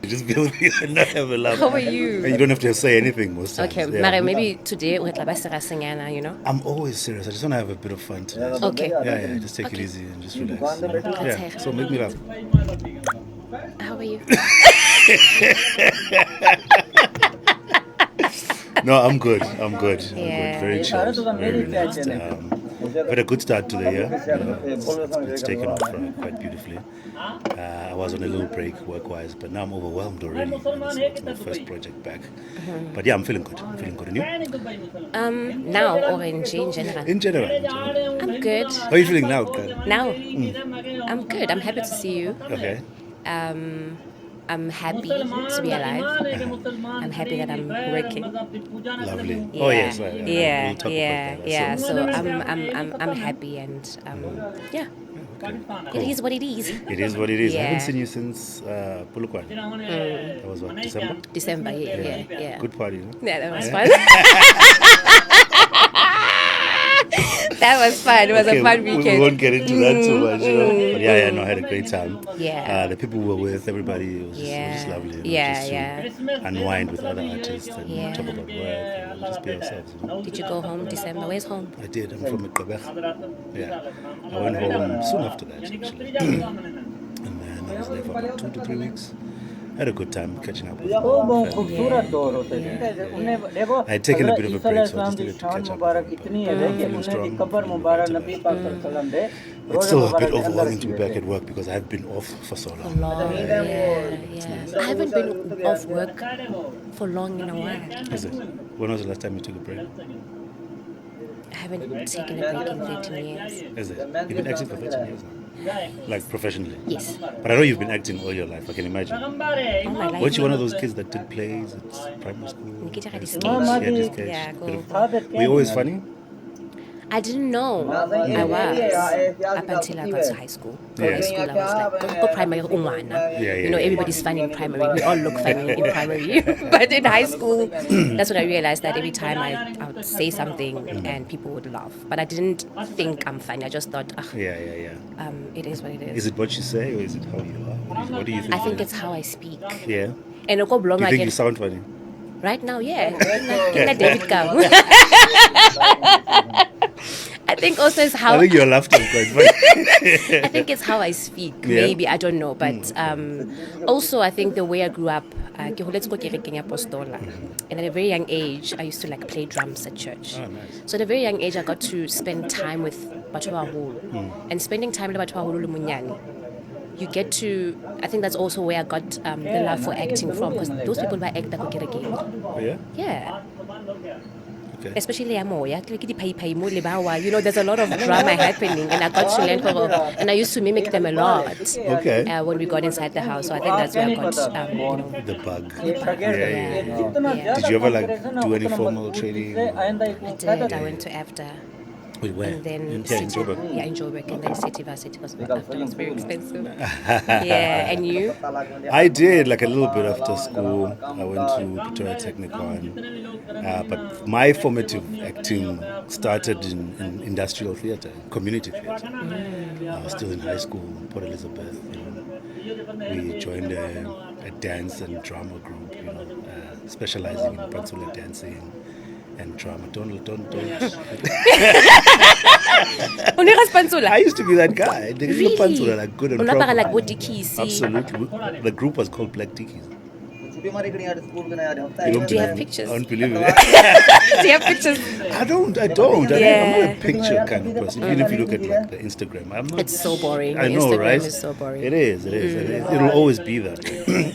Just be with you and not have a laugh. How are you? And you don't have to say anything most times. Okay, Yeah. Mara, maybe today we have you know? I'm always serious. I just want to have a bit of fun today. Okay. Yeah. Just take it easy and just relax. Yeah. So make me laugh. How are you? No, I'm good. I'm good. Yeah. Very chill. Very relaxed. Had a good start to the year. It's taken off quite beautifully. I was on a little break work-wise, but now I'm overwhelmed already. So it's my first project back. But yeah, I'm feeling good. And you? Now or in general? In general. I'm good. How are you feeling now, Kyle? Now? I'm good. I'm happy to see you. Okay. I'm happy to be alive. I'm happy that I'm working. Lovely. Yeah. Oh yes. We'll talk about that. So I'm happy and yeah. Okay, cool. It is what it is. It is what it is. I Yeah. haven't seen you since Polokwane. That was what, December? December, yeah. Good party, huh? Yeah, that was fun. That was fun. It was a fun weekend. We won't get into that too much, you know. But no, I had a great time. Yeah. The people we were with, everybody, it was just lovely. You know, just to unwind with other artists and talk about work and just be ourselves. You know? Did you go home December? Where's home? I did. I'm from Koetle. Yeah. I went home soon after that, actually. And then I was there for about 2 to 3 weeks. Had a good time catching up with family. I had taken a bit of a break, so I just needed to catch up. I'm feeling strong. It's still a bit overwhelming to be back at work because I've been off for so long. Yeah. I haven't been off work for long in a while. Is it? When was the last time you took a break? I haven't taken a break in 13 years. Is it? You've been acting for 13 years now? Like professionally? Yes. But I know you've been acting all your life, I can imagine. All my life. Weren't you one of those kids that did plays at primary school? Nikita had a sketch. Yeah, Go. Were you always funny? I didn't know I was up until I got to high school. High school, I was like, go primary, you know, everybody's funny in primary. We all look funny in primary. But in high school, that's when I realized that every time I would say something and people would laugh. But I didn't think I'm funny. I just thought, it is what it is. Is it what you say or is it how you are? What do you think? I think it's how I speak. Yeah. And do you think you sound funny? Right now, yeah. Can David come? I think also it's how... I think your laughter is quite funny. I think it's how I speak. Maybe, I don't know. But also, I think the way I grew up, and at a very young age, I used to like play drums at church. Oh, nice. So at a very young age, I got to spend time with Batho Baholo. And spending time with Batho Baholo Munyani, you get to, I think that's also where I got the love for acting from, because those people were act that could again. Oh, yeah? Yeah. Okay. Especially you know, there's a lot of drama happening, and I got to learn and I used to mimic them a lot. Okay. When we got inside the house, so I think that's where I got the bug. Yeah. Did you ever do any formal training? I did. I went to AFDA. Wait, where? And then in Joburg? Yeah, in Joburg, and then City was very expensive. Yeah, and you? I did like a little bit after school. I went to Pretoria Technikon. But my formative acting started in industrial theatre, community theatre. I was still in high school, Port Elizabeth. You know. We joined a dance and drama group, you know, specializing in Pansula dancing and drama. Don't. I used to be that guy. The really? Pansula, like good and proper. Like absolutely. The group was called Black Dickies. Do you have pictures? Unbelievable. Do you have pictures? I don't. I'm not a picture kind of person. Even if you look at like the Instagram, I'm not. It's so boring. I know, Instagram right? is so boring. It is. It'll always be that way.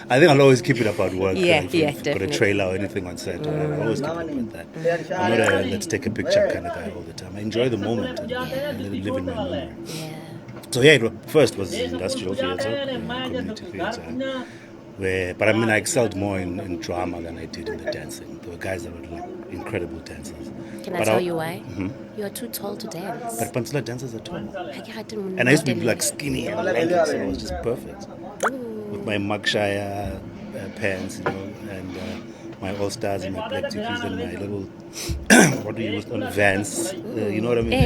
I think I'll always keep it about work. Definitely. Got a trailer or anything on set. I'll always keep it about that. I'm not a let's take a picture kind of guy all the time. I enjoy the moment and live in my memory. Yeah. So first was industrial theatre, community theatre. But I mean, I excelled more in drama than I did in the dancing. There were guys that were like incredible dancers. Can I tell you why? You are too tall to dance. But Pansula dancers are tall. And I used to be like skinny and lanky, so it was just perfect. With my Magshire pants, you know, and my All Stars and my Black Tickies and my little what do you use on Vans? You know what I mean?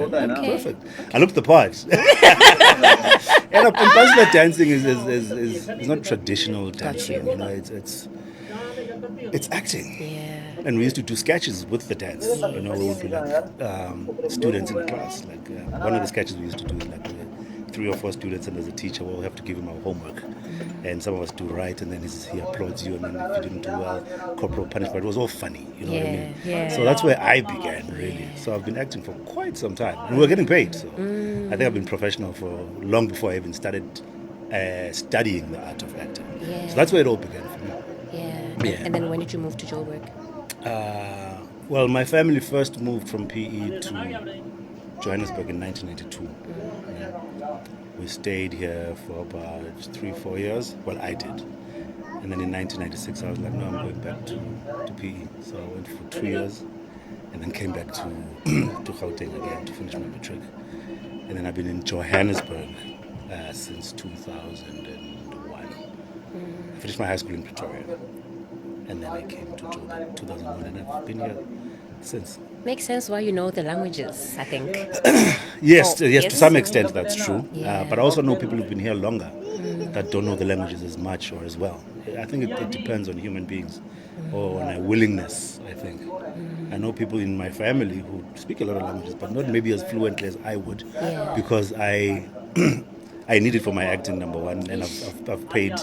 Okay. Perfect. I looked the part. And bachelor dancing is not traditional dancing. You know, it's acting. Yeah. And we used to do sketches with the dance. You know, we would be like students in the class. Like one of the sketches we used to do is like 3 or 4 students, and as a teacher, we'll have to give him our homework. And some of us do right, and then he applauds you, and then if you didn't do well, corporal punishment. It was all funny, you know what I mean? Yeah. So that's where I began, really. So I've been acting for quite some time, and we're getting paid. So I think I've been professional for long before I even started studying the art of acting. Yeah. So that's where it all began for me. Yeah. And then when did you move to Joburg? Well, my family first moved from PE to Johannesburg in 1992. Yeah. We stayed here for about 3-4 years. Well, I did. And then in 1996, I was like, no, I'm going back to PE. So I went for 2 years and then came back to Gauteng again to finish my matric. And then I've been in Johannesburg since 2001. I finished my high school in Pretoria. And then I came to Joburg in 2001, and I've been here since. Makes sense why you know the languages, I think. Yes, Oh, yes, yes. to some extent that's true. Yeah. But I also know people who've been here longer that don't know the languages as much or as well. I think it depends on human beings or on a willingness, I think. I know people in my family who speak a lot of languages, but not maybe as fluently as I would, because I I need it for my acting, number one, and I've paid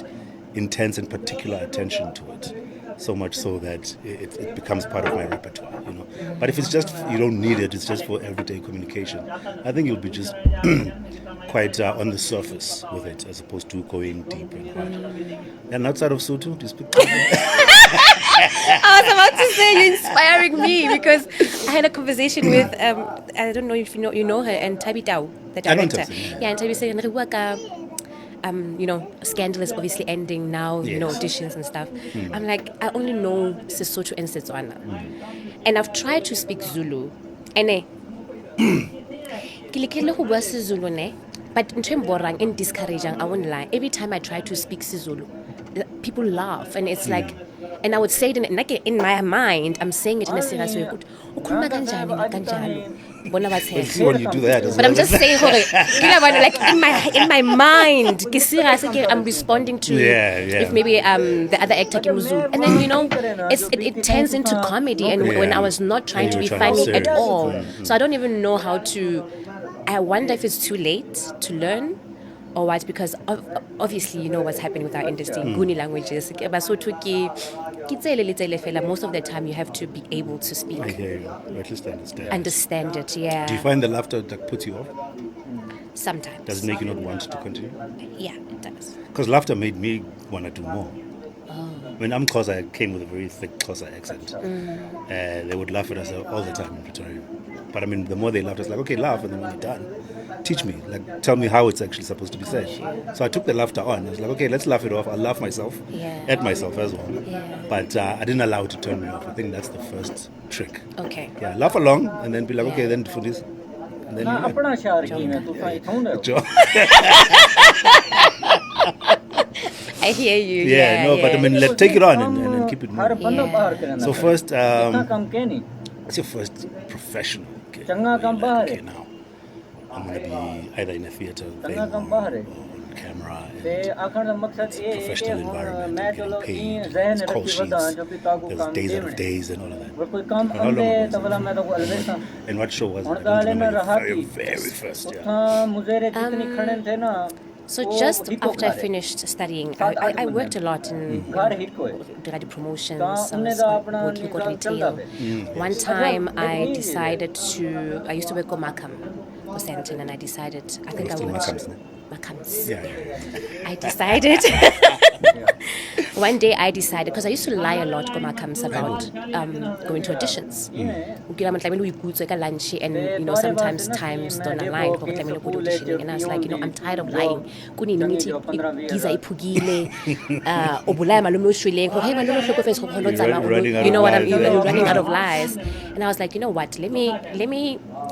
intense and particular attention to it. So much so that it becomes part of my repertoire, you know. But if it's just, you don't need it, it's just for everyday communication, I think you'll be just quite on the surface with it, as opposed to going deep and hard. And outside of Sotho, do you speak? I was about to say you're inspiring me because I had a conversation with I don't know if you know her, and Tabi Tau, the I know director. Tabi, Yeah, and Tabi said, you know, Scandal is obviously ending now, you know, Yes. auditions and stuff. I'm like, I only know Sesotho and Setswana. And I've tried to speak Zulu. And but in discouraging, I won't lie. Every time I try to speak Sizulu, people laugh, and it's like, and I would say it in my mind, I'm saying it in a serious way. See when you do that as But well. I'm just saying, like in my mind, I'm responding to if maybe the other actor can Zulu, and then you know it turns into comedy, and when I was not trying And to you be were trying to funny be at serious. all, so I don't even know how to. I wonder if it's too late to learn. Or what? Because obviously you know what's happening with our industry, Guni languages. Most of the time you have to be able to speak. I hear you. Or at least understand. Understand it, yeah. Do you find the laughter that puts you off? Sometimes. Does it make you not want to continue? Yeah, it does. Because laughter made me want to do more. I mean, I'm Xhosa, I came with a very thick Xhosa accent. They would laugh at us all the time in Pretoria. But I mean, the more they laughed, I was like, okay, laugh, and then when you're done, teach me. Like, tell me how it's actually supposed to be said. So I took the laughter on. I was like, okay, let's laugh it off. I'll laugh myself, at myself as well. Yeah. But I didn't allow it to turn me off. I think that's the first trick. Okay. Yeah, laugh along, and then be like, okay, then for this. And then Good job. I hear you. Yeah, no, but I mean, take it on and keep it moving. Yeah. So first, what's your first professional gig? Where you're like, okay, now I'm going to be either in a theatre thing or on camera, and it's a professional environment, I'm getting paid, there's call sheets, there's days out of days and all of that. How long was it? And what show was it? I don't remember your very first, So just after I finised studying, I worked a lot in promotions. I was working with retail. One time I used to work on Makam, and I decided, I think I would. Makams. Yeah. I decided. One day I decided, because I used to lie a lot to Makams about going to auditions. And you know, sometimes times don't align. And I was like, you know, I'm tired of lying. You know what I mean? You're running out of lies. And I was like, you know what? Let me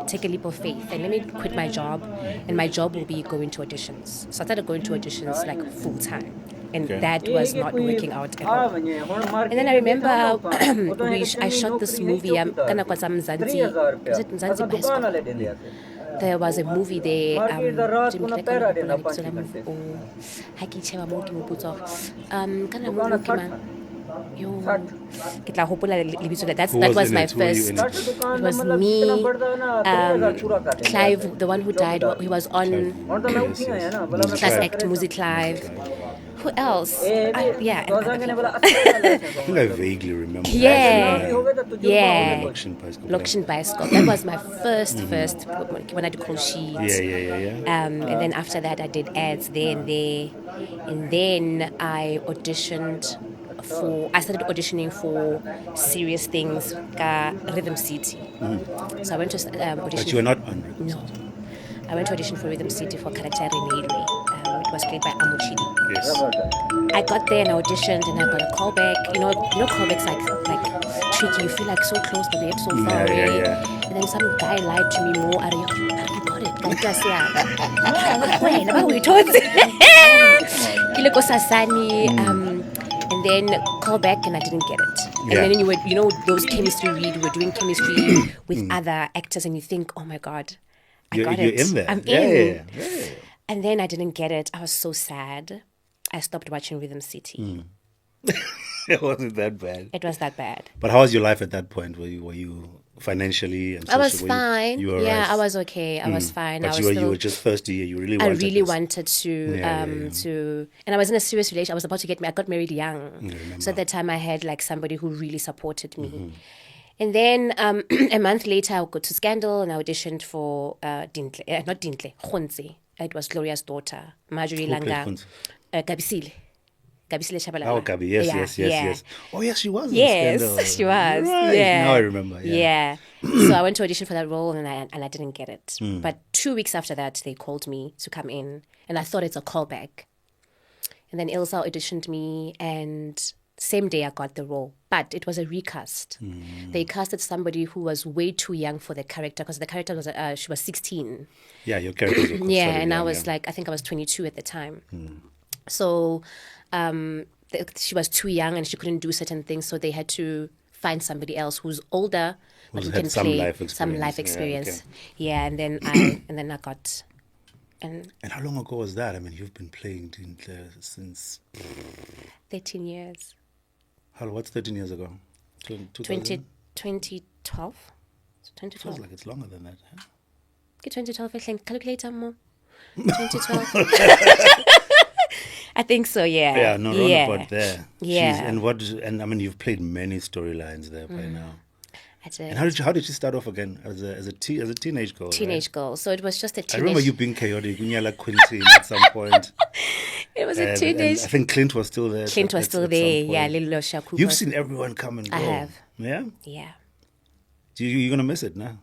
take a leap of faith and let me quit my job, and my job will be going to auditions. So I started going to auditions like full time. and that was not working out at all. And then I remember I shot this movie. Kana kwa sa Mzansi, was it Mzansi Bicycle? There was a movie there. That was my first. It was me, Clive, the one who died. He was on Class Act, Muzi Clive. Who else? Yeah. I think I vaguely remember. Yeah. Lokshin Bicycle. That was my first when I did call sheets. Yeah. And then after that, I did ads there and there. And then I started auditioning for serious things, Rhythm City. So I went to audition. But you were not on Rhythm No. I went to audition for Rhythm City for character Renee. It was played by Amuchidi. Yes. I got there and I auditioned and I got a callback. You know callbacks like tricky. You feel like so close but yet so far away. And then some guy lied to me more. I got it. And then call back and I didn't get it. And then you know those chemistry read. We were doing chemistry with other actors and you think, oh my God, I got it. You're in there. I'm in. And then I didn't get it. I was so sad. I stopped watching Rhythm City. It wasn't that bad. It was that bad. But how was your life at that point? Were you financially and I was fine. You were I was okay. I was fine. But you were just first year. You really I wanted really this. wanted to and I was in a serious relationship. I was about to I got married young. So at that time I had like somebody who really supported me. And then a month later I would go to Scandal and I auditioned for Khonze. It was Gloria's daughter, Marjorie Langa. Gabisile Shabalala. Oh, Gabi, yes. Oh, yes, she was. Yes, in Scandal. she was. Right. Yeah. Now I remember. Yeah. So I went to audition for that role and I didn't get it. But 2 weeks after that, they called me to come in, and I thought it's a callback. And then Ilsa auditioned me, and same day I got the role. But it was a recast. They casted somebody who was way too young for the character because the character was she was 16. Yeah, your character was and I was I think I was 22 at the time. So she was too young and she couldn't do certain things, so they had to find somebody else who's older but who can play some life experience. And then I got. And how long ago was that? I mean, you've been playing Dintle since 13 years. What's 13 years ago? 2012. 2012. Feels like it's longer than that. Huh? 2012. I think calculator more. 2012. I think so. Yeah. Yeah. No. Roundabout there. Yeah. And I mean, you've played many storylines there by now. I did. And how did you start off again as a teenage girl? Teenage girl. So it was just a teenage. I remember you being chaotic. Unyala Quincy at some point. It was a teenage. And I think Clint was still there. Clint was still there. Yeah, Little Shaku. You've seen everyone come and go. I have. Yeah. Yeah. You're gonna miss it now.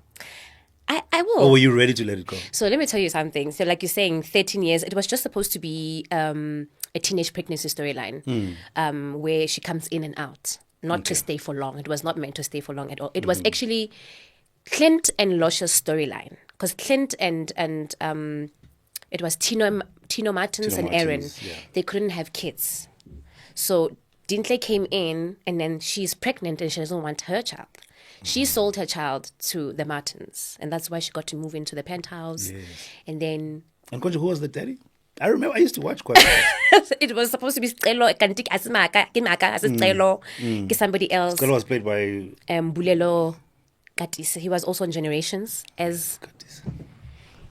I will. Or were you ready to let it go? So let me tell you something. So like you're saying, 13 years. It was just supposed to be a teenage pregnancy storyline, where she comes in and out. Not to stay for long. It was not meant to stay for long at all. It was actually Clint and Losha's storyline. Because Clint and it was Tino Martins and Aaron. Yeah. They couldn't have kids. So Dintle came in and then she's pregnant and she doesn't want her child. She sold her child to the Martins. And that's why she got to move into the penthouse. Yes. And then... And Konjo, who was the daddy? I remember I used to watch quite a lot. It was supposed to be Stelo, somebody else. Stelo was played by Bulelo Katisa. He was also on Generations as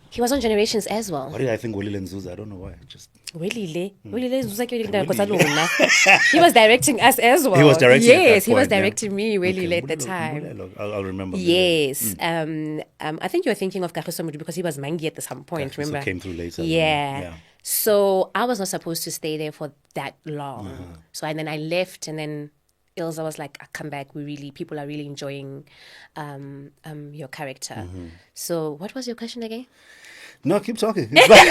he was on Generations as well. Why did I think Willie Nzuza? I don't know why. Just He was directing us as well. He was directing. Yes, he was directing me really at the time. I'll remember. Yes. I think you're thinking of Kagiso Mudu because he was Mangi at some point, remember? Came through later. Yeah. So I was not supposed to stay there for that long. So and then I left, and then Ilza was like, come back. People are really enjoying your character. So what was your question again? No, keep talking. It's fine.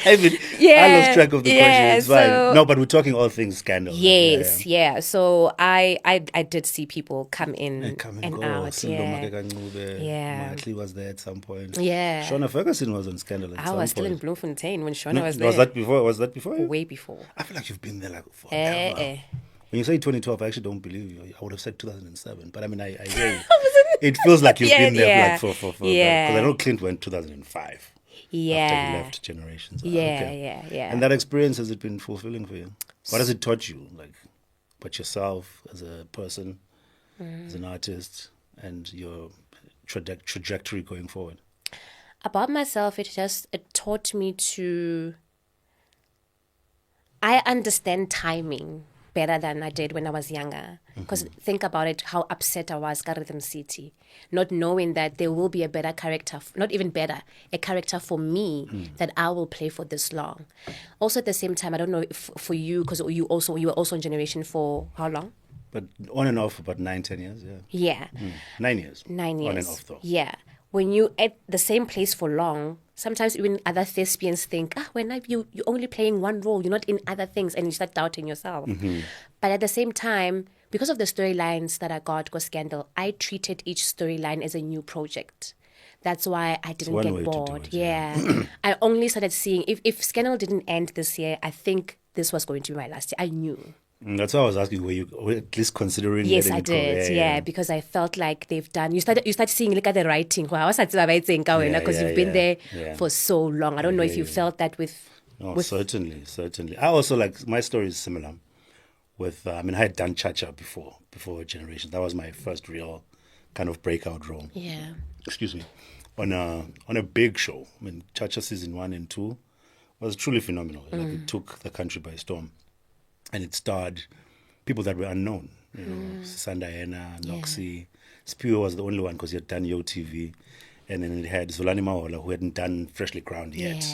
I mean, I lost track of the question. It's fine. No, but we're talking all things scandal. Yes, yeah. So I did see people come in Come and go. out. Yeah. Yeah. Matley was there at some point. Yeah. Shauna Ferguson was on Scandal at some point. I was still in Bloemfontein when Shauna was there. Was that before? Was that before? Way before. I feel like you've been there like forever. When you say 2012, I actually don't believe you. I would have said 2007, but I mean, I hear you. It feels like you've been there like for because I know Clint went 2005. Yeah. After he left Generations. Yeah. And that experience, has it been fulfilling for you? What has it taught you, like, about yourself as a person, as an artist, and your trajectory going forward? About myself, it taught me to. I understand timing better than I did when I was younger. Because think about it, how upset I was at Rhythm City, not knowing that there will be a better character, not even better, a character for me that I will play for this long. Also at the same time, I don't know if for you, because you were also in Generation for how long? But on and off, about 9-10 years, yeah. Yeah. 9 years. 9 years. On and off, though. Yeah. When you at the same place for long, sometimes even other thespians think, when you're only playing one role, you're not in other things, and you start doubting yourself. But at the same time, because of the storylines that I got Scandal, I treated each storyline as a new project. That's why I didn't get bored. Yeah. I only started seeing, if Scandal didn't end this year, I think this was going to be my last year. I knew. That's why I was asking, were you at least considering? Yes, I did. Yeah, because I felt like they've done. You start seeing, look at the writing. Because you've been there for so long. I don't know if you felt that with. Oh, certainly. I also my story is similar. With I had done Tsha Tsha before Generations. That was my first real kind of breakout role. Yeah. Excuse me. On a big show. Tsha Tscha season 1 and 2 was truly phenomenal. It took the country by storm. And it starred people that were unknown. Sandayena, Noxie. Spew was the only one because he had done Yo TV. And then it had Zolani Mahola, who hadn't done Freshly Crowned yet.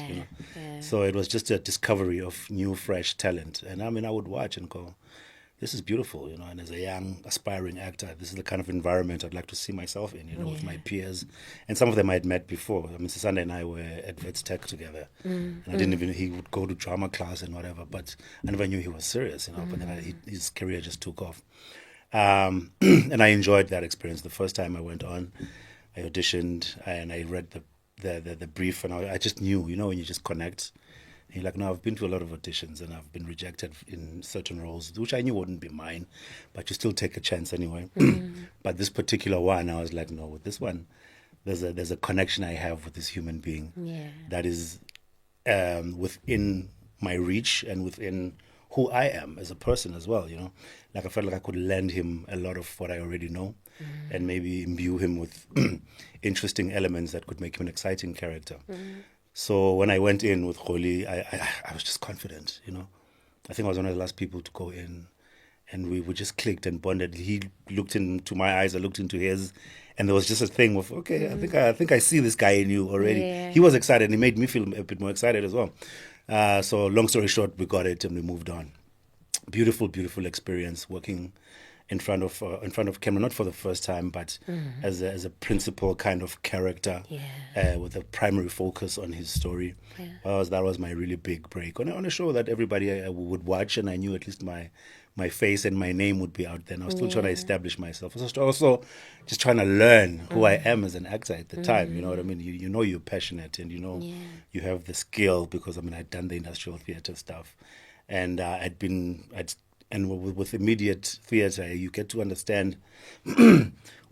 So it was just a discovery of new, fresh talent. And I would watch and go, this is beautiful, and as a young, aspiring actor, this is the kind of environment I'd like to see myself in, with my peers. And some of them I had met before. Sisanda and I were at Vets Tech together. And I didn't even, he would go to drama class and whatever, but I never knew he was serious, but then his career just took off. And I enjoyed that experience. The first time I went on, I auditioned and I read the brief, and I just knew, when you just connect. You're like, no, I've been to a lot of auditions and I've been rejected in certain roles, which I knew wouldn't be mine, but you still take a chance anyway. But this particular one, I was like, no, with this one, there's a connection I have with this human being that is within my reach and within who I am as a person as well, Like I felt like I could lend him a lot of what I already know and maybe imbue him with interesting elements that could make him an exciting character. So when I went in with Kholi, I was just confident, I think I was one of the last people to go in, and we just clicked and bonded. He looked into my eyes, I looked into his, and there was just a thing of, okay, I think I see this guy in you already. Yeah. He was excited, and he made me feel a bit more excited as well. So long story short, we got it and we moved on. Beautiful, beautiful experience working in front of camera, not for the first time, but as a principal kind of character, with a primary focus on his story. That was my really big break on a show that everybody would watch, and I knew at least my face and my name would be out there. And I was still trying to establish myself. I was also just trying to learn who I am as an actor at the time. You know what I mean? You know you're passionate, and you have the skill, because I'd done the industrial theater stuff, and and with immediate theatre, you get to understand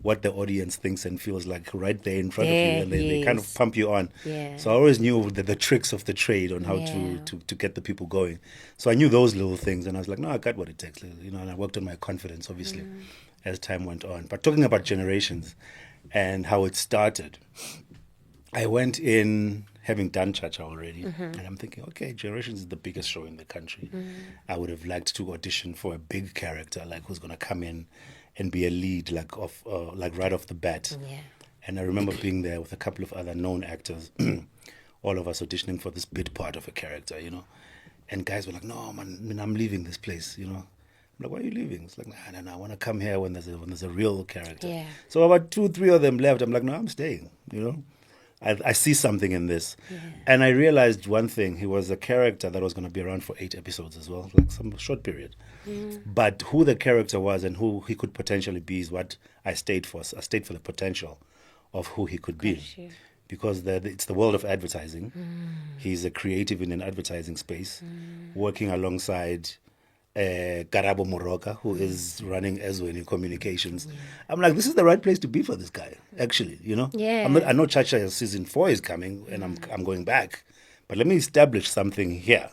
what the audience thinks and feels like right there in front of you, and they kind of pump you on. So I always knew the tricks of the trade on how to get the people going. So I knew those little things, and I was like, no, I got what it takes, and I worked on my confidence, obviously, as time went on. But talking about Generations and how it started, I went in having done Tsha Tsha already, and I'm thinking, okay, Generations is the biggest show in the country. I would have liked to audition for a big character, who's going to come in and be a lead, right off the bat. And I remember being there with a couple of other known actors, all of us auditioning for this bit part of a character, And guys were like, no, man, I'm leaving this place, I'm like, why are you leaving? It's like, no, I want to come here when there's a real character. So about 2-3 of them left. I'm like, no, I'm staying, I see something in this. And I realized one thing. He was a character that was going to be around for 8 episodes as well, like some short period. But who the character was and who he could potentially be is what I stayed for. I stayed for the potential of who he could be. Because it's the world of advertising. He's a creative in an advertising space, working alongside Karabo Moroka, who is running Ezweni Communications. I'm like, this is the right place to be for this guy, actually, you know? Yeah. I know Tsha Tsha season 4 is coming, and I'm going back. But let me establish something here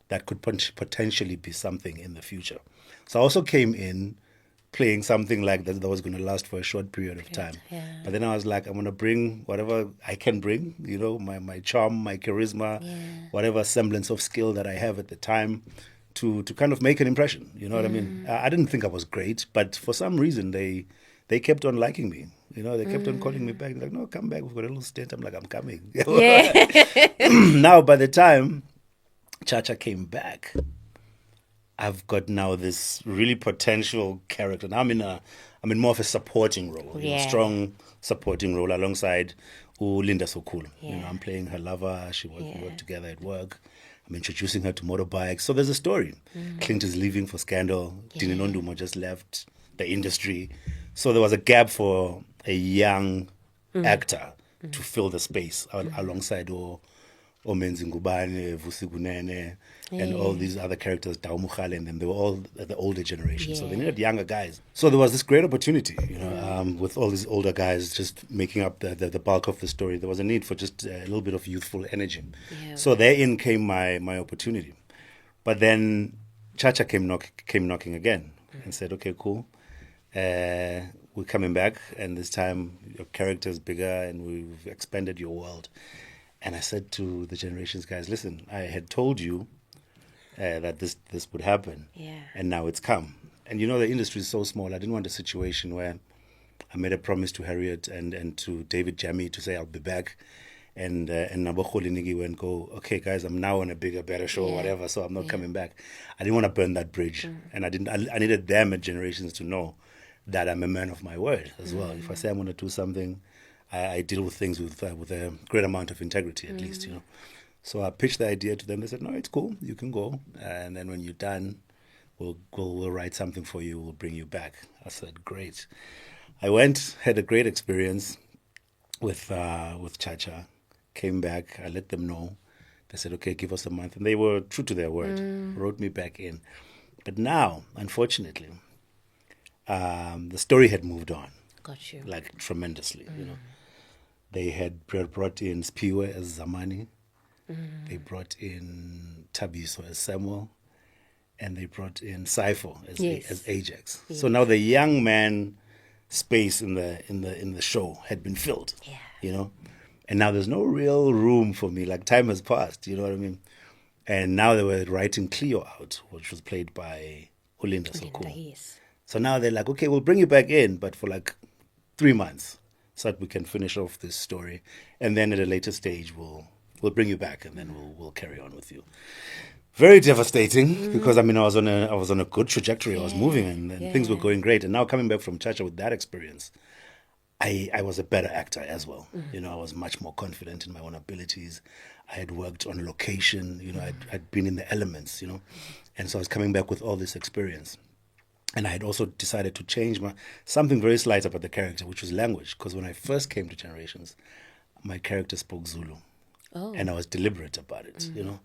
that could potentially be something in the future. So I also came in playing something like that was going to last for a short period of time. But then I was like, I'm going to bring whatever I can bring, you know, my charm, my charisma, whatever semblance of skill that I have at the time to kind of make an impression. You know what I mean? I didn't think I was great, but for some reason they kept on liking me. You know, they kept on calling me back. They're like, no, come back. We've got a little stint. I'm like, I'm coming. Now, by the time Tsha Tsha came back, I've got now this really potential character. Now I'm in more of a supporting role, you know, strong supporting role alongside Linda Sokulu. You know, I'm playing her lover. We work together at work. I'm introducing her to motorbikes. So there's a story. Clint is leaving for Scandal. Dini Nondumo just left the industry. So there was a gap for a young actor to fill the space alongside Omenzi Ngubane, Vusi Kunene, and all these other characters, Tao Mukhale, and then they were all the older generation. So they needed younger guys. So there was this great opportunity, you know, with all these older guys just making up the bulk of the story. There was a need for just a little bit of youthful energy. So therein came my opportunity. But then Tsha Tsha came knocking again and said, okay, cool. We're coming back, and this time your character's bigger and we've expanded your world. And I said to the Generations guys, listen, I had told you that this would happen, and now it's come. And you know, the industry is so small. I didn't want a situation where I made a promise to Harriet and to David Jammy to say I'll be back, and Nabokoli Nigi went go, okay guys, I'm now on a bigger, better show, whatever, so I'm not coming back. I didn't want to burn that bridge, and I needed them at Generations to know that I'm a man of my word as well. If I say I'm going to do something, I deal with things with a great amount of integrity, at least, you know. So I pitched the idea to them. They said, no, it's cool. You can go. And then when you're done, we'll write something for you. We'll bring you back. I said, great. I went, had a great experience with Tsha Tsha. Came back. I let them know. They said, okay, give us a month. And they were true to their word. Wrote me back in. But now, unfortunately, the story had moved on. Got you. Like tremendously, you know. They had brought in Spiwe as Zamani. They brought in Tabiso as Samuel. And they brought in Saifo as Ajax. So now the young man space in the show had been filled. You know? And now there's no real room for me. Like, time has passed, you know what I mean? And now they were writing Cleo out, which was played by Ulinda Sokulu. So now they're like, okay, we'll bring you back in, but for like 3 months, so that we can finish off this story, and then at a later stage we'll bring you back, and then we'll carry on with you. Very devastating, because I mean I was on a good trajectory. I was moving, and things were going great. And now coming back from Tsha Tsha with that experience, I was a better actor as well. You know, I was much more confident in my own abilities. I had worked on location. You know, I'd been in the elements. You know, and so I was coming back with all this experience. And I had also decided to change something very slight about the character, which was language. Because when I first came to Generations, my character spoke Zulu. And I was deliberate about it, you know,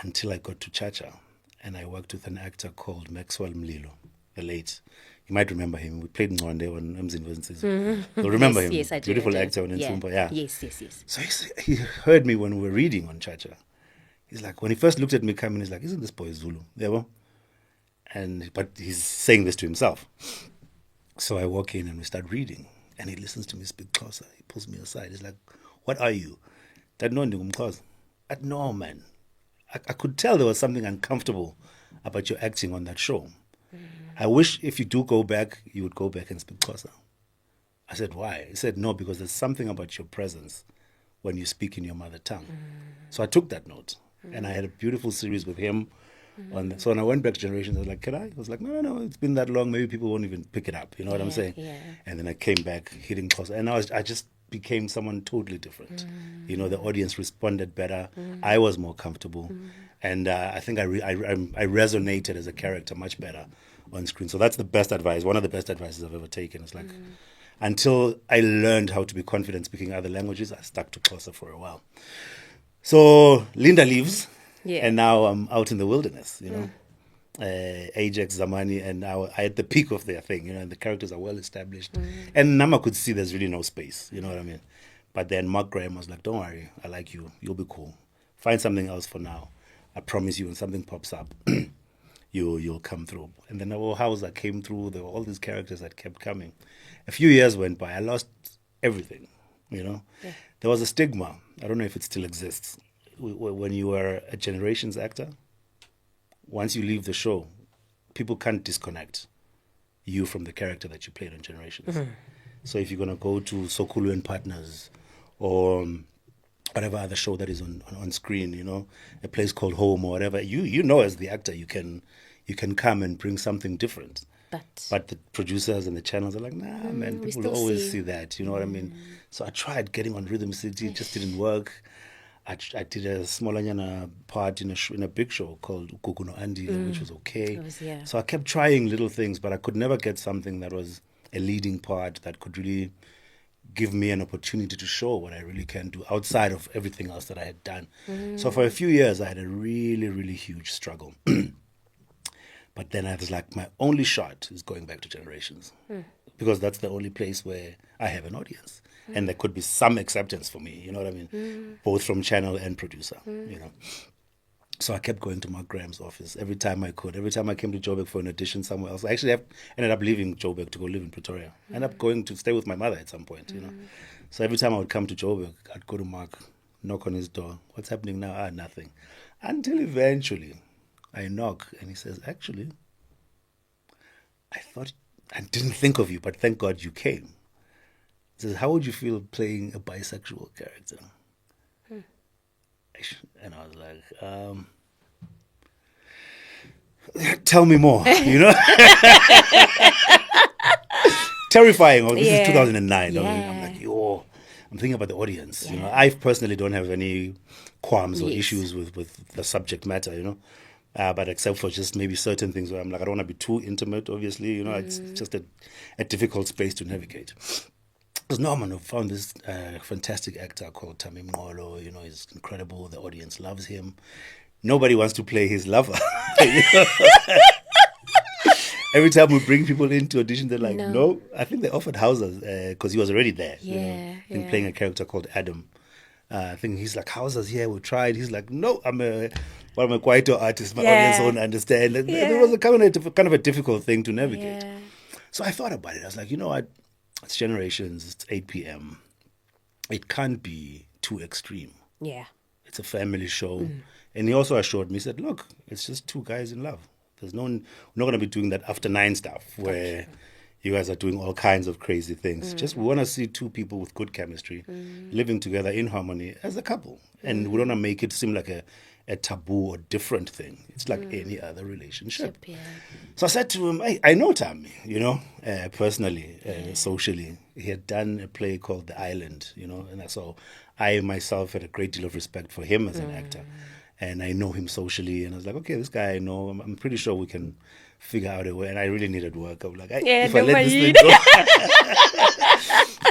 until I got to Tsha Tsha. And I worked with an actor called Maxwell Mlilo, the late. You might remember him. We played Ngonde on Mzin Wezinsiz. You'll remember him. Yes, I do. Beautiful actor on Nsumba, Yes. So he heard me when we were reading on Tsha Tsha. He's like, when he first looked at me coming, he's like, isn't this boy Zulu? Yeah, but he's saying this to himself. So I walk in and we start reading, and he listens to me speak Xhosa. He pulls me aside. He's like, what are you? Dad, no, Xhosa. No, man. I could tell there was something uncomfortable about your acting on that show. I wish if you do go back, you would go back and speak Xhosa. I said, why? He said, no, because there's something about your presence when you speak in your mother tongue. So I took that note, and I had a beautiful series with him. So when I went back to Generations, I was like, can I? I was like, no, it's been that long. Maybe people won't even pick it up. You know what I'm saying? And then I came back hitting Xhosa. And I became someone totally different. The audience responded better. I was more comfortable. And I think I resonated as a character much better on screen. So that's the best advice. One of the best advices I've ever taken. It's like, until I learned how to be confident speaking other languages, I stuck to Xhosa for a while. So Linda leaves, and now I'm out in the wilderness, Ajax, Zamani, and now I at the peak of their thing, and the characters are well established. And Nama could see there's really no space, you know what I mean? But then Mark Graham was like, don't worry, I like you, you'll be cool. Find something else for now. I promise you, when something pops up, you'll come through. And then Hauser came through, there were all these characters that kept coming. A few years went by, I lost everything, There was a stigma, I don't know if it still exists. When you are a Generations actor, once you leave the show, people can't disconnect you from the character that you played on Generations. So if you're going to go to Sokulu and Partners or whatever other show that is on screen, a place called Home or whatever, you as the actor, you can come and bring something different. But the producers and the channels are like, nah, man, people will always see that, you know what I mean? So I tried getting on Rhythm City, it just didn't work. I did a small part in a big show called Ukukuno Andy, which was okay. So I kept trying little things, but I could never get something that was a leading part that could really give me an opportunity to show what I really can do outside of everything else that I had done. So for a few years, I had a really, really huge struggle. But then I was like, my only shot is going back to Generations because that's the only place where I have an audience. And there could be some acceptance for me, you know what I mean? Both from channel and producer, So I kept going to Mark Graham's office every time I could. Every time I came to Joburg for an audition somewhere else. I actually ended up leaving Joburg to go live in Pretoria. I ended up going to stay with my mother at some point, So every time I would come to Joburg, I'd go to Mark, knock on his door. What's happening now? Nothing. Until eventually I knock and he says, actually, I didn't think of you, but thank God you came. He says, how would you feel playing a bisexual character? And I was like, tell me more, Terrifying. This is 2009. I'm like, I'm thinking about the audience. I personally don't have any qualms or issues with the subject matter, but except for just maybe certain things where I'm like, I don't want to be too intimate, obviously. It's just a difficult space to navigate. Because Norman found this fantastic actor called Tamim Ngolo. He's incredible. The audience loves him. Nobody wants to play his lover. Every time we bring people in to audition, they're like, no. I think they offered Hauser's because he was already there. Playing a character called Adam. I think he's like, Hauser's here. We tried. He's like, no, I'm a Kwaito artist. My audience won't understand. And it was a kind of a difficult thing to navigate. So I thought about it. I was like, what? It's Generations. It's 8 p.m. It can't be too extreme. It's a family show. And he also assured me, he said, look, it's just two guys in love. We're not going to be doing that after 9 stuff where you guys are doing all kinds of crazy things. Just we want to see two people with good chemistry living together in harmony as a couple. And we don't want to make it seem like a taboo or different thing. It's like any other relationship. So I said to him, I know Tammy, personally, socially. He had done a play called The Island, and so I myself had a great deal of respect for him as an actor. And I know him socially, and I was like, okay, this guy I know, I'm pretty sure we can figure out a way. And I really needed work. I was like, if I let this thing go.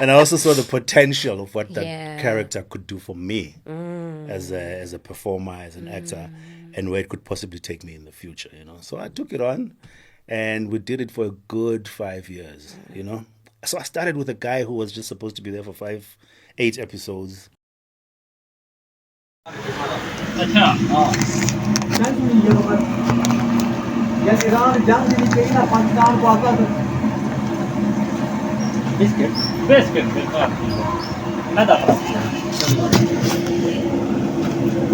And I also saw the potential of what that character could do for me as a performer, as an actor, and where it could possibly take me in the future, So I took it on, and we did it for a good 5 years, So I started with a guy who was just supposed to be there for 8 episodes.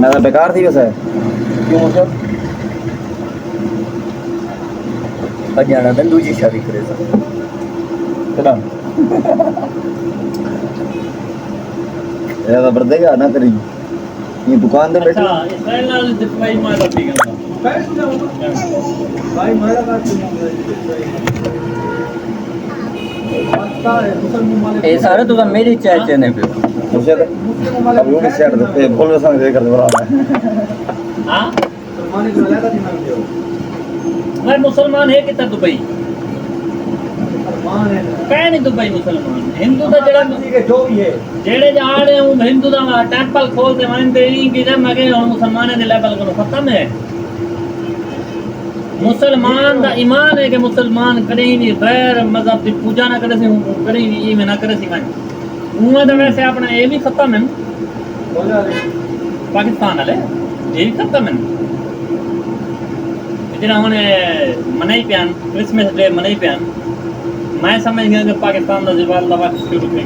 मैं तो बेकार थी वैसे क्यों मतलब अजाना था दूसरी शादी करे था कितना यार बर्देगा ना तेरी ये दुकान पे बैठा इसराइल नाल भाई मारा पी गया भाई मारा का ये सारे तो मेरी चाय चने पे मुझे अब यूं नहीं सेट दे बोल संग दे कर रहा है। हां मैं मुसलमान है कितना दुबई कह नहीं दुबई मुसलमान हिंदू तो जड़ा जो भी है जेड़े जा रहे हूं हिंदू दा टेंपल खोल दे वन दे कि जब मगे हुन मुसलमाने दे लेवल को खत्म है। मुसलमान दा ईमान है कि मुसलमान कदे ही नहीं गैर मजहब की पूजा ना करे से कदे ही ये में ना करे सी वन उमा तो वैसे अपना ये भी खत्म है पाकिस्तान वाले ये भी खत्म है जिन्हें हमने मनाई पियान क्रिसमस डे मनाई पियान मैं समझ गया कि पाकिस्तान का जवाल दवा शुरू हो गया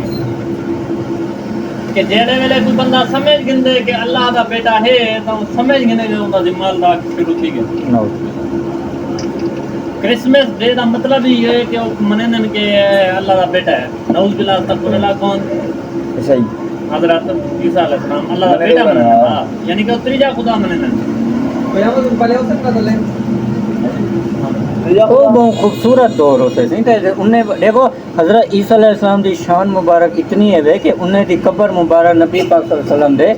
कि जेड़े वेले कोई बंदा समझ गिंदे कि अल्लाह का बेटा है तो समझ गिने कि उनका जिम्माल दवा शुरू थी गया। क्रिसमस डे का मतलब ही है कि वो मनेन के अल्लाह का बेटा है नऊज बिल्लाह तकबरल्लाह कौन सही हजरत ईसा अलैहि सलाम अल्लाह का बेटा मनेन हां यानी कि त्रीजा खुदा मनेन वो बहुत खूबसूरत दौर होते थे उन्हें देखो हजरत ईसा अलैहिस्सलाम की शान मुबारक इतनी है वे कि उन्हें दी कब्र मुबारक नबी पाक सल्लल्लाहु अलैहि वसल्लम दे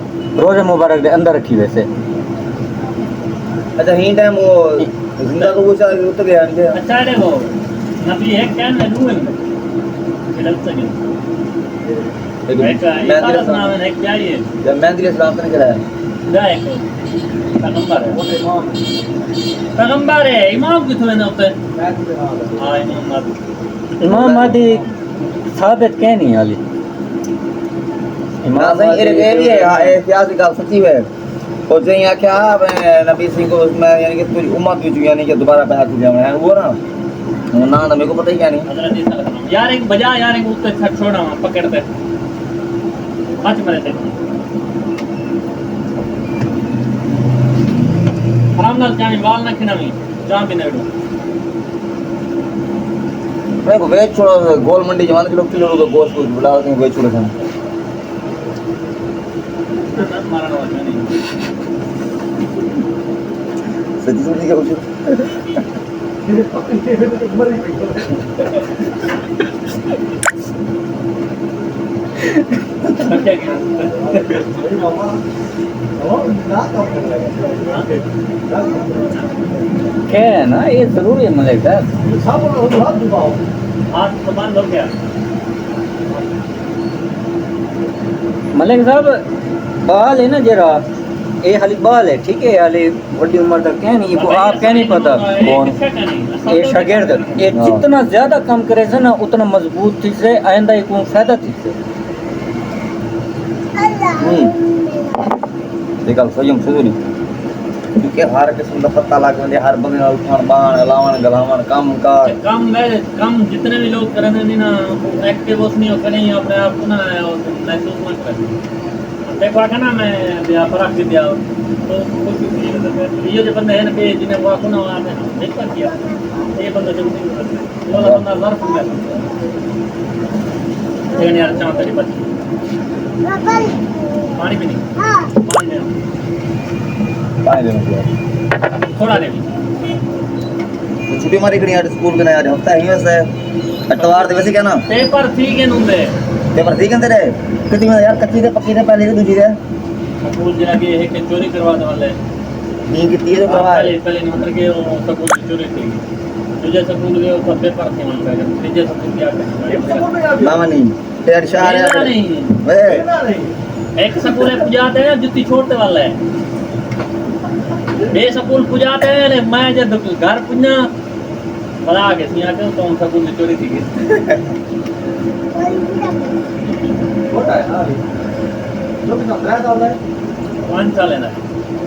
रोज़े मुबारक दे अंदर रखी वैसे। अच्छा ही टाइम वो जिंदा को पूछा उतर गया इनके अच्छा है वो नबी है क्या ना रूह है फिलहाल तक एक ईसा नाम है क्या ये जब मैं दिले सलाम ने कराया जाए को पैगंबर है इमाम किथों है उते हां इमाम मादी साबित कह नहीं आली इमाम सही ये भी है हां इतिहास की बात सच्ची है और जो यहाँ क्या नबी सिंह को उसमें यानी कि पूरी उम्मत भी यानी कि दोबारा पैदा की जाए है वो ना मेरे को पता ही क्या नहीं हजरत ईसा अलैहि यार एक बजा यार एक उते छट छोड़ा पकड़ते आज मरे थे आराम नाल जाने वाल ना खिनावी जा भी नेड़ो मैं को वेच छोड़ो गोल मंडी जवान किलो किलो को गोश्त को बुला के वेच छोड़ो सन मारना वाला नहीं सच्ची सच्ची क्या कुछ क्या किया क्या है ना ये जरूरी है मलिक साहब हाथ सामान लो क्या मलिक साहब बाल है ना जरा ये हाली बाल है ठीक है हाली बड़ी उम्र तक क्या नहीं वो आप क्या नहीं पता कौन ये शागिर्द ये जितना ज्यादा काम करे से ना उतना मजबूत थी से आइंदा एक फायदा थी से देखा सही हम सुनी क्योंकि हर किस्म का पता लग बंदे हर बंदे नाल उठान बाण लावन गलावन काम कार काम जितने भी लोग करने नहीं ना एक्टिव उसनी करें अपने आप को ना महसूस मत कर देखो आखा ना मैं बिया फराक भी दिया तो कुछ नहीं है ये जो बंदे हैं ना पे जिन्हें वो को ना आपने देख कर किया ये बंदा जब वो बंदा ज़र्फ में लेकिन यार चाह तेरी बच्ची पानी भी नहीं पानी दे थोड़ा दे छुट्टी मारी कड़ी यार स्कूल के ना यार हफ्ता ही वैसे अटवार दे वैसे क्या ना पेपर ठीक है नुंदे पेपर ठीक है तेरे कितनी यार कच्ची दे पक्की दे पहले दे दूसरी दे स्कूल जाके है कि चोरी करवाने वाले नहीं कितनी है करवा पहले मतलब कि वो स्कूल की चोरी थी तुझे स्कूल के ऊपर पेपर थे वहां पे तुझे स्कूल क्या कर मामा नहीं तेरे शहर है नहीं वे एक स्कूल है पुजाते हैं जुत्ती छोड़ते वाला है ये स्कूल पुजाते हैं मैं जब घर पुन्ना बड़ा आगे सिया के तो स्कूल की चोरी थी छोटा है ना जो भी ना 3 साल है 5 साल है ना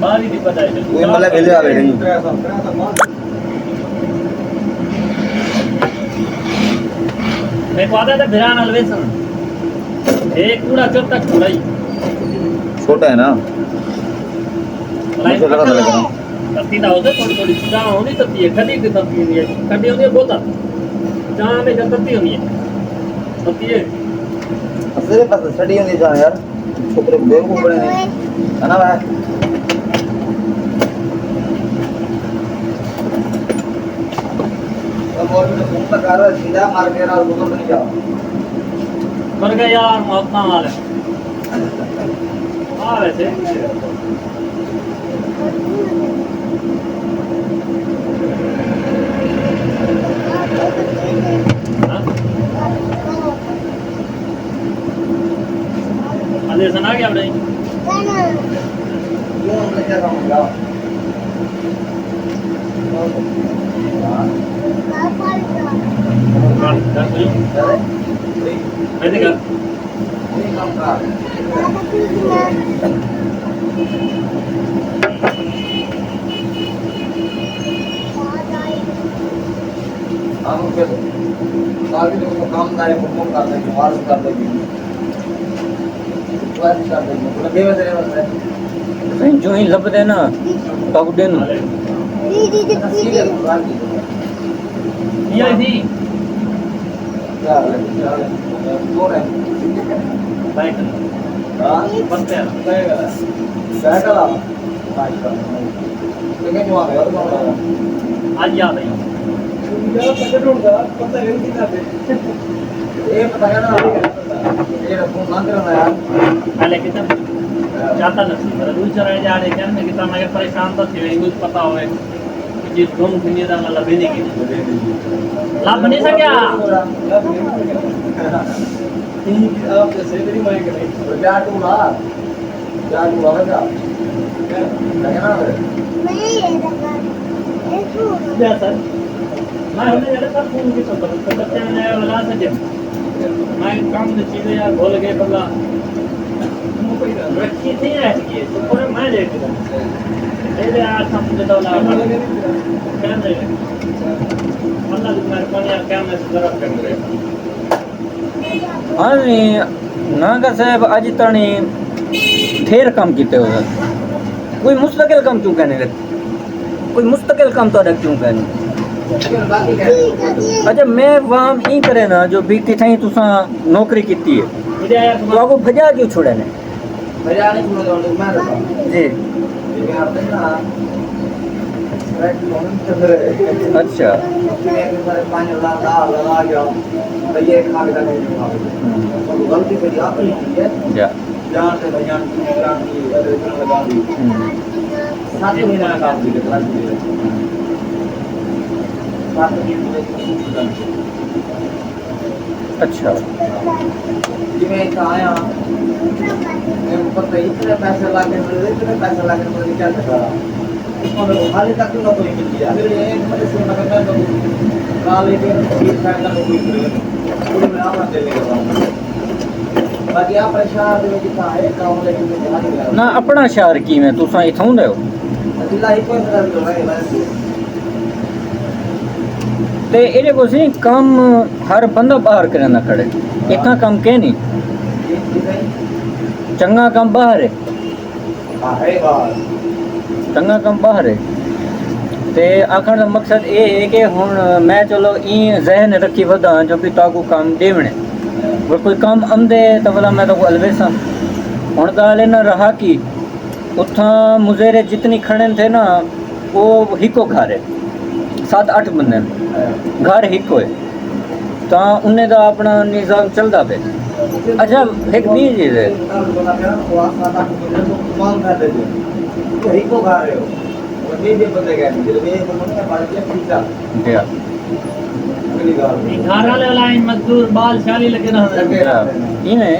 बारी दी पता है कोई मतलब भेजे आ बैठे 3 साल मैं कहता था भिरान अलवेसन एक कूड़ा चल तक कूड़ा ही छोटा है ना मुझे लगा था लेकिन तत्ती ना होते थोड़ी थोड़ी जहाँ होनी तत्ती है खड़ी की तत्ती होनी है खड़ी होनी है बोता जहाँ में जब तत्ती होनी है तत्ती है असली पास स्टडी होनी चाहिए यार छोकरे बेवकूफ बने नहीं है ना भाई अब और भी तो घूमता कर रहा है सीधा मार के रहा है तो नहीं जाओ मर गए यार मौत ना वाले हाँ वैसे अरे सुना क्या आपने जो ही लब दे ना तब दिन ये थी बाइक बनते हैं आज याद आई पहले कितना जाता नहीं मेरा दूसरा रह जा रहे क्या मैं कितना मैं परेशान तो थी कुछ पता होवे चीज घूम फिरने का मतलब भी नहीं की लाभ बने सका सर मैं हमने जरा सर फोन की तो करते हैं वाला सजे मैं काम की चीजें यार भूल गए बल्ला रखी थी ऐसी तो पूरे मैं देख रहा ये आज समझ तो ला क्या नहीं मतलब तुम्हारे को यार क्या मैं जरूरत कर रहे हाँ नागा साहब आज तणी ढेर काम कीते हो कोई मुस्तकिल काम क्यों कहने लगे कोई मुस्तकिल काम तो क्यों कहने अच्छा मैं वहाँ ई करे ना जो बीती थी तुसा नौकरी की है तो आपको भजा क्यों छोड़े ने जी अच्छा अच्छा आया इतने पैसे लागे क्या हाली तक ना कोई मिल गया अगर ये मतलब से मैं काले के ठीक ठाक ना कोई पूरे में आप दे लेगा बाकी आप परेशान दे कितना है काम लेकिन ना अपना शहर की में तुसा इथों दे हो जिला ही कोई तरह तो है ते एरे को सी काम हर बंदा बाहर करे ना खड़े इतना काम के नहीं चंगा काम बाहर है चंगा काम बाहर है ते आखण दा मकसद ये है कि हुन मैं चलो ई जहन रखी वदा जो भी ताकू काम देवणे और कोई काम आंदे तो भला मैं तो अलवेसा हुन गाल न रहा कि उथा मुजेरे जितनी खड़न थे ना वो हिको घर है 7-8 बंदे घर हिको है तो उन्हें दा अपना निज़ाम चलदा पे अच्छा एक भी चीज़ है घर वाले लाइन मजदूर बाल शाली लगे ना इने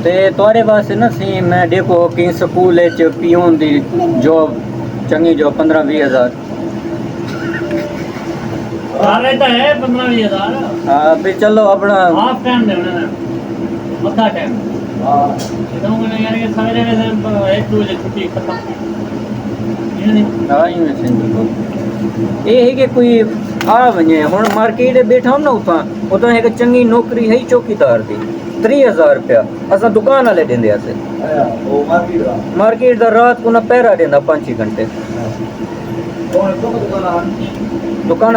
ते तोरे वास्ते ना सी मैं देखो कि स्कूल च पियोन दी जॉब चंगी जॉब 15-20 हज़ार रहता है 15-20 हज़ार हाँ भी चलो अपना हाफ टाइम देना आधा टाइम हाँ इतना मैंने यार कि सवेरे में 1 बजे छुट्टी खत्म हाँ यूं सिंपल ये है कि कोई आ वने हुन मार्केट बैठा ना उता एक चंगी नौकरी है चौकीदार दी 30,000 रुपया असा दुकान वाले देंदे आसे मार्केट दा रात को ना पहरा देंदा 5 घंटे दुकान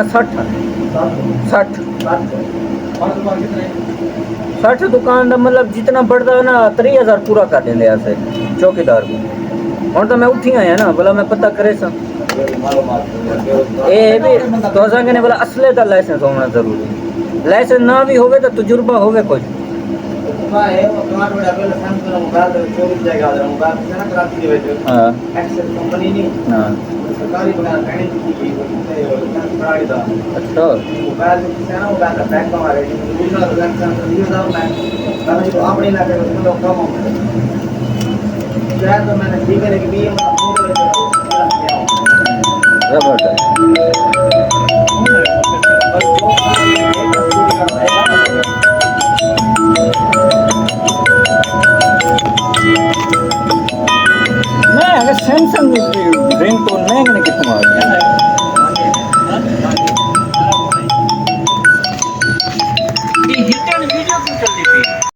60 दुकान दा मतलब जितना बढ़दा ना 30,000 पूरा कर देंदे आसे चौकीदार को हुन तो मैं उठी आया ना भला मैं पता करे सा ए भी तो असा कने भला असले दा लाइसेंस होना जरूरी लाइसेंस ना भी होवे तो तजुर्बा होवे कुछ मैं है वो कमांड में अभी लाइसेंस का मोबाइल तो 24 जगह आ रहा मोबाइल से ना कराची के ਵਿੱਚ हां एक्सेस कंपनी नहीं हां सरकारी बना कहने की वो लाइसेंस बनाई था अच्छा मोबाइल से ना मोबाइल का बैंक हमारे दूसरा लाइसेंस रिव्यू था मैं जो अपने इलाके में उसमें कम हो शायद तो मैंने ठीक है कि भी जबरदस्त मैं अगर सैमसंग रिंगटोन मैं कने कितना ये हिटन